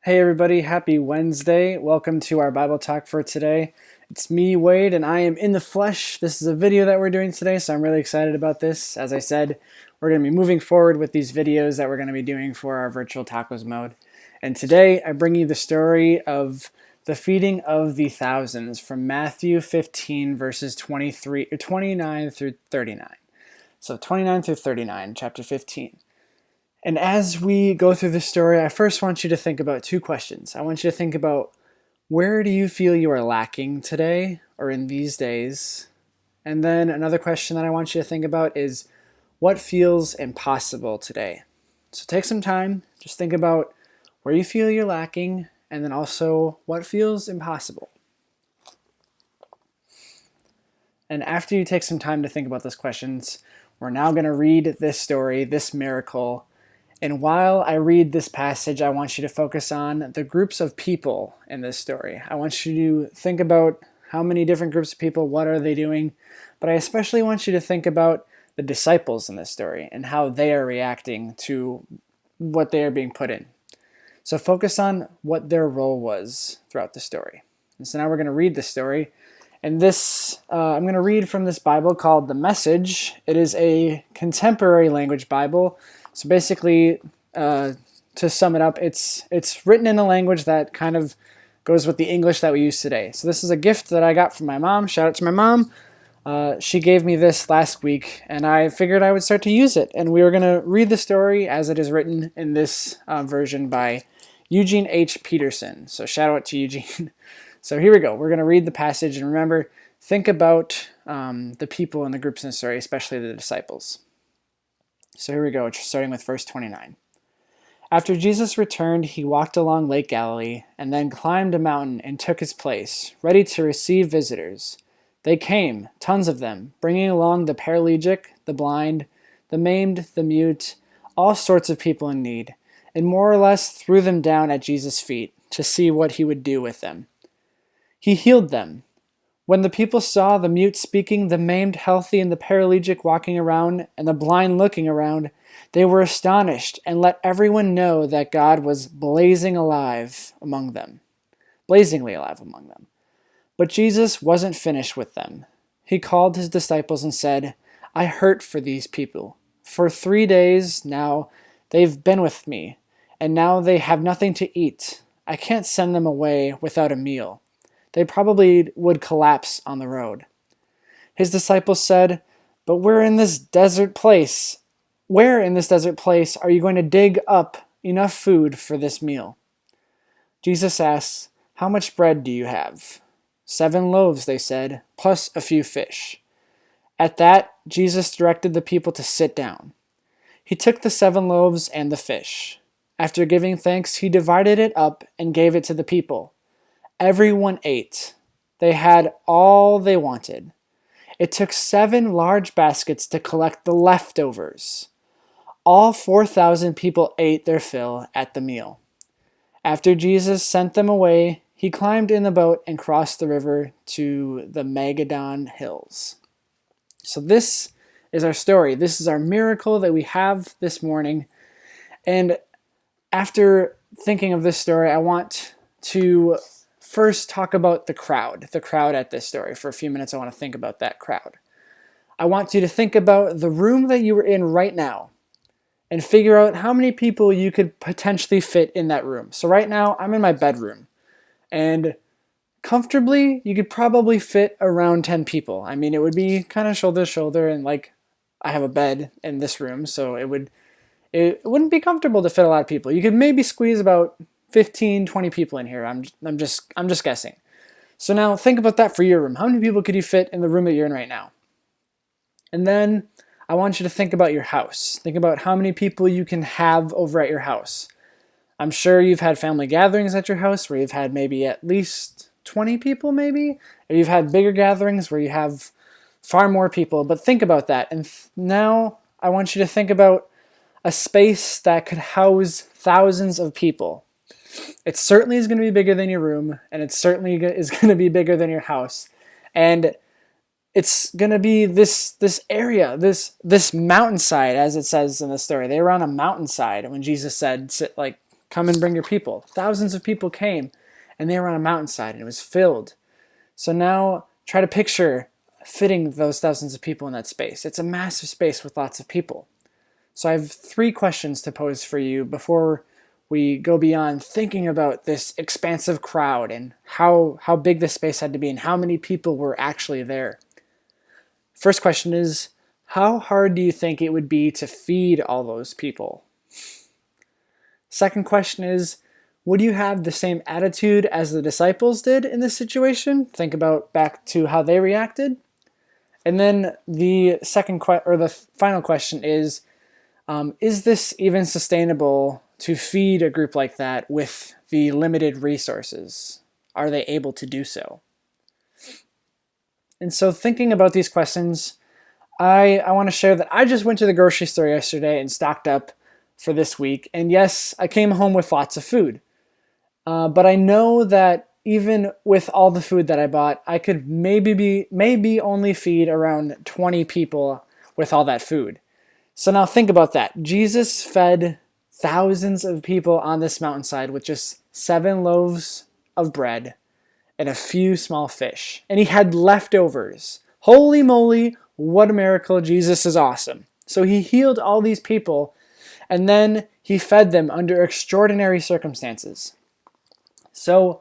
Hey everybody, happy Wednesday. Welcome to our Bible talk for today. It's me, Wade, and I am in the flesh. This is a video that we're doing today, so I'm really excited about this. As I said, we're going to be moving forward with these videos that we're going to be doing for our virtual tacos mode. And today I bring you the story of the feeding of the thousands from Matthew 15 verses 29 through 39. So 29 through 39, chapter 15. And as we go through this story, I first want you to think about two questions. I want you to think about, where do you feel you are lacking today or in these days? And then another question that I want you to think about is, what feels impossible today? So take some time, just think about where you feel you're lacking, and then also what feels impossible. And after you take some time to think about those questions, we're now going to read this story, this miracle. And while I read this passage, I want you to focus on the groups of people in this story. I want you to think about how many different groups of people, what are they doing? But I especially want you to think about the disciples in this story and how they are reacting to what they are being put in. So focus on what their role was throughout the story. And so now we're going to read the story. And this, I'm going to read from this Bible called The Message. It is a contemporary language Bible. So basically, to sum it up, it's written in a language that kind of goes with the English that we use today. So this is a gift that I got from my mom. Shout out to my mom. She gave me this last week, and I figured I would start to use it. And we were going to read the story as it is written in this version by Eugene H. Peterson. So shout out to Eugene. So here we go. We're going to read the passage, and remember, think about the people and the groups in the story, especially the disciples. So here we go, starting with verse 29. After Jesus returned, he walked along Lake Galilee, and then climbed a mountain and took his place, ready to receive visitors. They came, tons of them, bringing along the paralytic, the blind, the maimed, the mute, all sorts of people in need, and more or less threw them down at Jesus' feet to see what he would do with them. He healed them. When the people saw the mute speaking, the maimed healthy, and the paralytic walking around, and the blind looking around, they were astonished and let everyone know that God was blazingly alive among them. But Jesus wasn't finished with them. He called his disciples and said, I hurt for these people. For 3 days now they've been with me, and now they have nothing to eat. I can't send them away without a meal. They probably would collapse on the road. His disciples said, But where in this desert place are you going to dig up enough food for this meal? Jesus asked, How much bread do you have? 7 loaves, they said, plus a few fish. At that, Jesus directed the people to sit down. He took the 7 loaves and the fish. After giving thanks, he divided it up and gave it to the people. Everyone ate. They had all they wanted. It took 7 large baskets to collect the leftovers. All 4,000 people ate their fill at the meal. After Jesus sent them away, he climbed in the boat and crossed the river to the Magadan Hills. So this is our story. This is our miracle that we have this morning. And after thinking of this story, I want to first talk about the crowd at this story. For a few minutes, I want to think about that crowd. I want you to think about the room that you were in right now and figure out how many people you could potentially fit in that room. So right now, I'm in my bedroom, and comfortably, you could probably fit around 10 people. I mean, it would be kind of shoulder to shoulder, and like, I have a bed in this room, so it wouldn't be comfortable to fit a lot of people. You could maybe squeeze about 15, 20 people in here. I'm just guessing. So now think about that for your room. How many people could you fit in the room that you're in right now? And then I want you to think about your house. Think about how many people you can have over at your house. I'm sure you've had family gatherings at your house where you've had maybe at least 20 people maybe, or you've had bigger gatherings where you have far more people, but think about that. And now I want you to think about a space that could house thousands of people. It certainly is going to be bigger than your room, and it certainly is going to be bigger than your house. And it's going to be this area, this mountainside, as it says in the story. They were on a mountainside when Jesus said, come and bring your people. Thousands of people came, and they were on a mountainside, and it was filled. So now try to picture fitting those thousands of people in that space. It's a massive space with lots of people. So I have 3 questions to pose for you before we go beyond thinking about this expansive crowd and how big this space had to be and how many people were actually there. First question is, how hard do you think it would be to feed all those people? Second question is, would you have the same attitude as the disciples did in this situation? Think about back to how they reacted. And then the final question is this even sustainable to feed a group like that with the limited resources? Are they able to do so? And so thinking about these questions, I want to share that I just went to the grocery store yesterday and stocked up for this week. And yes, I came home with lots of food. But I know that even with all the food that I bought, I could maybe only feed around 20 people with all that food. So now think about that. Jesus fed thousands of people on this mountainside with just 7 loaves of bread and a few small fish. And he had leftovers. Holy moly, what a miracle. Jesus is awesome. So he healed all these people, and then he fed them under extraordinary circumstances. So,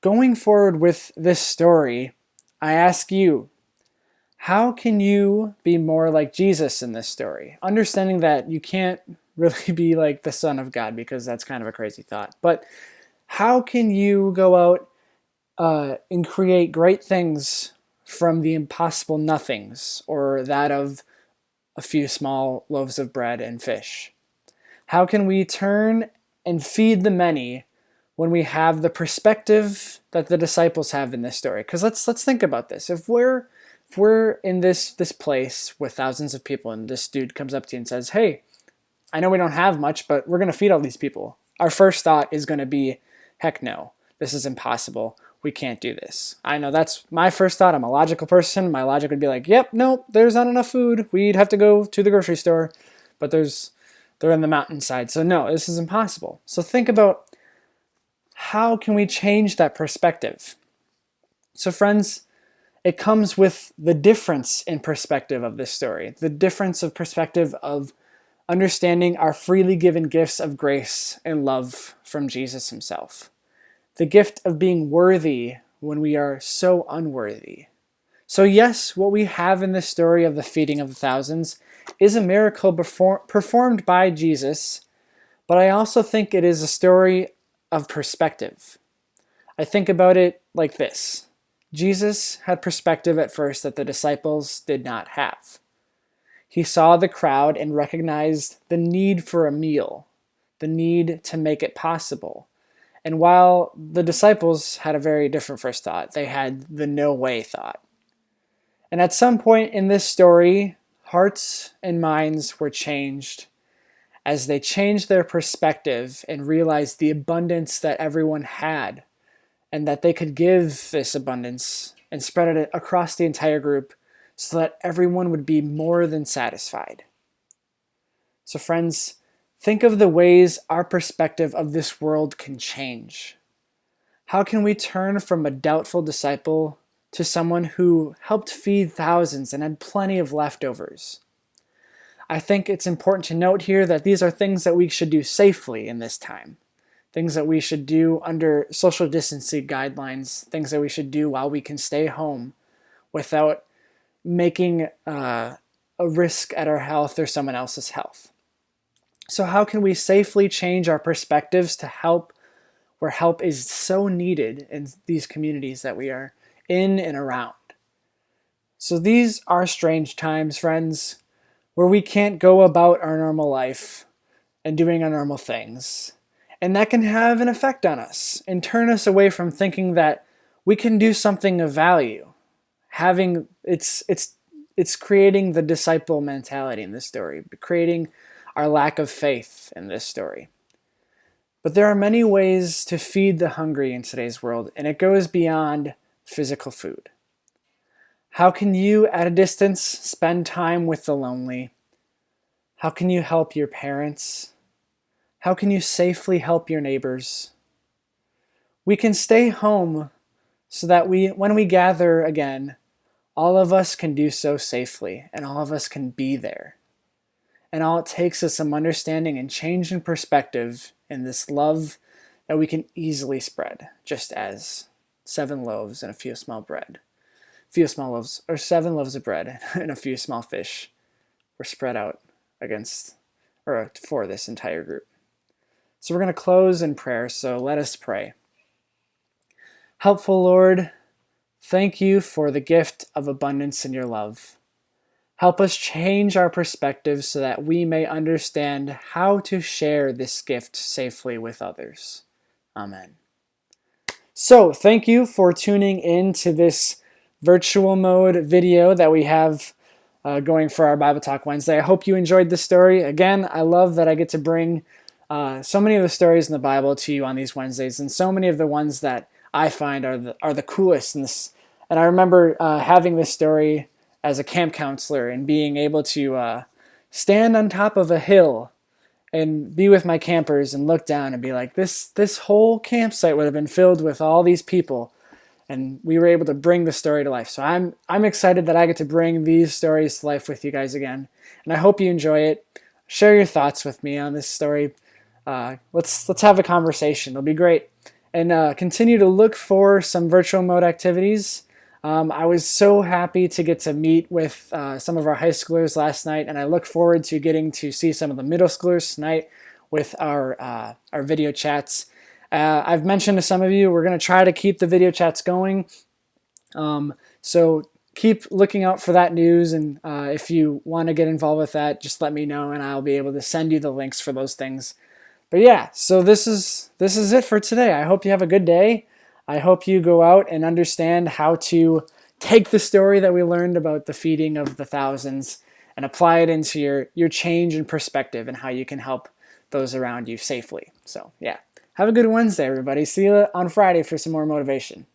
going forward with this story, I ask you, how can you be more like Jesus in this story? Understanding that you can't really be like the Son of God, because that's kind of a crazy thought. But how can you go out and create great things from the impossible nothings, or that of a few small loaves of bread and fish? How can we turn and feed the many when we have the perspective that the disciples have in this story? Because let's think about this. If we're in this place with thousands of people, and this dude comes up to you and says, "Hey, I know we don't have much, but we're going to feed all these people," our first thought is going to be, "Heck no, this is impossible. We can't do this." I know that's my first thought. I'm a logical person. My logic would be like, "Yep, nope, there's not enough food. We'd have to go to the grocery store, but they're in the mountainside. So no, this is impossible." So think about, how can we change that perspective? So friends, it comes with the difference in perspective of this story, the difference of perspective of understanding our freely given gifts of grace and love from Jesus himself. The gift of being worthy when we are so unworthy. So yes, what we have in this story of the feeding of the thousands is a miracle performed by Jesus, but I also think it is a story of perspective. I think about it like this. Jesus had perspective at first that the disciples did not have. He saw the crowd and recognized the need for a meal, the need to make it possible. And while the disciples had a very different first thought, they had the no way thought. And at some point in this story, hearts and minds were changed as they changed their perspective and realized the abundance that everyone had, and that they could give this abundance and spread it across the entire group so that everyone would be more than satisfied. So friends, think of the ways our perspective of this world can change. How can we turn from a doubtful disciple to someone who helped feed thousands and had plenty of leftovers? I think it's important to note here that these are things that we should do safely in this time. Things that we should do under social distancing guidelines, things that we should do while we can stay home without making a risk at our health or someone else's health. So how can we safely change our perspectives to help where help is so needed in these communities that we are in and around? So these are strange times, friends, where we can't go about our normal life and doing our normal things. And that can have an effect on us and turn us away from thinking that we can do something of value. It's creating the disciple mentality in this story, creating our lack of faith in this story. But there are many ways to feed the hungry in today's world, and it goes beyond physical food. How can you, at a distance, spend time with the lonely? How can you help your parents? How can you safely help your neighbors? We can stay home so that when we gather again, all of us can do so safely and all of us can be there. And all it takes is some understanding and change in perspective in this love that we can easily spread, just as 7 loaves and a few small loaves, or 7 loaves of bread and a few small fish were spread out for this entire group. So we're going to close in prayer, so let us pray. Helpful Lord, thank you for the gift of abundance in your love. Help us change our perspective so that we may understand how to share this gift safely with others. Amen. So, thank you for tuning in to this virtual mode video that we have going for our Bible Talk Wednesday. I hope you enjoyed this story. Again, I love that I get to bring so many of the stories in the Bible to you on these Wednesdays, and so many of the ones that I find are the coolest. And I remember having this story as a camp counselor and being able to stand on top of a hill and be with my campers and look down and be like, this whole campsite would have been filled with all these people, and we were able to bring the story to life. So I'm excited that I get to bring these stories to life with you guys again, and I hope you enjoy it. Share your thoughts with me on this story. Let's have a conversation. It'll be great, and continue to look for some virtual mode activities. I was so happy to get to meet with some of our high schoolers last night, and I look forward to getting to see some of the middle schoolers tonight with our video chats. I've mentioned to some of you, we're going to try to keep the video chats going, so keep looking out for that news, and if you want to get involved with that, just let me know, and I'll be able to send you the links for those things. But yeah, so this is it for today. I hope you have a good day. I hope you go out and understand how to take the story that we learned about the feeding of the thousands and apply it into your change in perspective and how you can help those around you safely. So yeah, have a good Wednesday, everybody. See you on Friday for some more motivation.